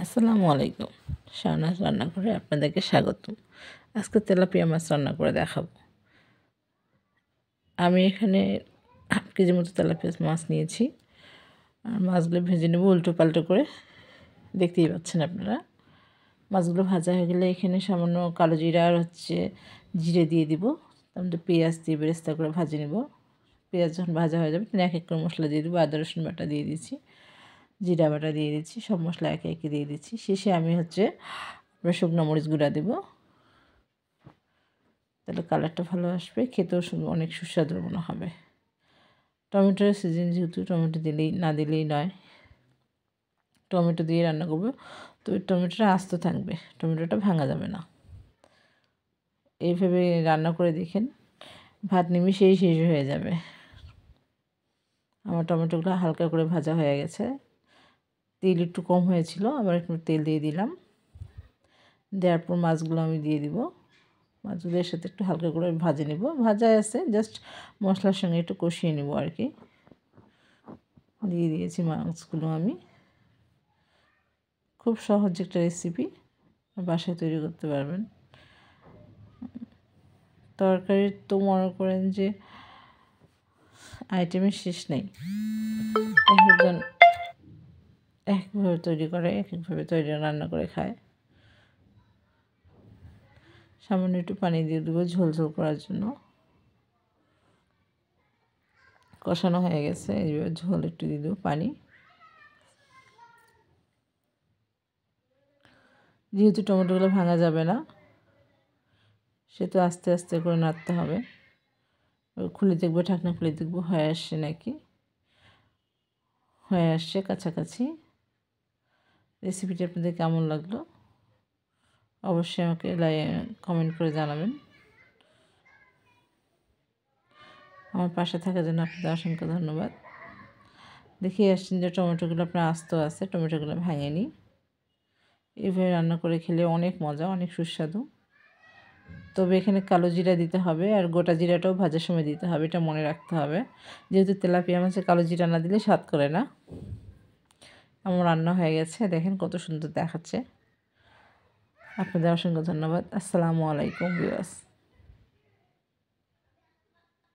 আসসালামু আলাইকুম। শাহনাজ রান্নাঘরে আপনাদেরকে স্বাগতম। আজকে তেলাপিয়া মাছ রান্না করে দেখাবো। আমি এখানে হাফ কেজি মতো তেলাপিয়া মাছ নিয়েছি। আর মাছগুলো ভেজে নেব উল্টো পাল্টো করে, দেখতেই পাচ্ছেন আপনারা। মাছগুলো ভাজা হয়ে গেলে এখানে সামান্য কালো জিরা আর জিরে দিয়ে দিব। তার মধ্যে পেঁয়াজ দিয়ে বেরেস্তা করে ভাজে নেব। পেঁয়াজ যখন ভাজা হয়ে যাবে তখন এক এক করে মশলা দিয়ে দেবো। আদা রসুন বাটা দিয়ে দিচ্ছি, জিরা বাটা দিয়ে দিচ্ছি, সব মশলা একে একে দিয়ে দিচ্ছি। শেষে আমি শুকনো মরিচ গুঁড়া দেব, তাহলে কালারটা ভালো আসবে, খেতেও অনেক সুস্বাদু মনে হবে। টমেটোর সিজন যেহেতু, টমেটো না দিলেই নয়। টমেটো দিয়ে রান্না করবো, তো টমেটোটা আস্ত থাকবে, টমেটোটা ভাঙা যাবে না। এইভাবে রান্না করে দেখেন, ভাত নিমিশেই শেষ হয়ে যাবে। আমার টমেটোগুলো হালকা করে ভাজা হয়ে গেছে। তেল একটু কম হয়েছিল, আবার একটু তেল দিয়ে দিলাম। দেওয়ার পর মাছগুলো আমি দিয়ে দিব। মাছগুলোর সাথে একটু হালকা করে ভাজে নেব। ভাজা আছে, জাস্ট মশলার সঙ্গে একটু কষিয়ে নেব আর কি। দিয়ে দিয়েছি মাছগুলো আমি। খুব সহজ একটা রেসিপি, বাসায় তৈরি করতে পারবেন। তরকারির তো মনে করেন যে আইটেমের শেষ নেই। একজন একভাবে তৈরি করে, এক একভাবে তৈরি রান্না করে খায়। সামান্য একটু পানি দিয়ে দেবো ঝোল ঝোল করার জন্য। কষানো হয়ে গেছে, এইবার ঝোল একটু দিয়ে দেবো পানি। যেহেতু টমেটোগুলো ভাঙা যাবে না, সেহেতু আস্তে আস্তে করে নাড়তে হবে। খুলে দেখবো, ঢাকনা খুলে দেখবো হয়ে আসছে নাকি। হয়ে আসছে কাছাকাছি। রেসিপিটা আপনাদের কেমন লাগলো অবশ্যই আমাকে কমেন্ট করে জানাবেন। আমার পাশে থাকার জন্য আপনাদের অসংখ্য ধন্যবাদ। দেখিয়ে আসছেন যে টমেটোগুলো আপনার আস্ত আছে, টমেটোগুলো ভাঙেনি। এইভাবে রান্না করে খেলে অনেক মজা, অনেক সুস্বাদু। তবে এখানে কালো জিরা দিতে হবে, আর গোটা জিরাটাও ভাজার সময় দিতে হবে, এটা মনে রাখতে হবে। যেহেতু তেলাপিয়া মাছে কালো জিরা না দিলে স্বাদ করে না। আমার রান্না হয়ে গেছে, দেখেন কত সুন্দর দেখাচ্ছে। আপনাদের অসংখ্য ধন্যবাদ। আসসালামু আলাইকুম ভিউয়ার্স।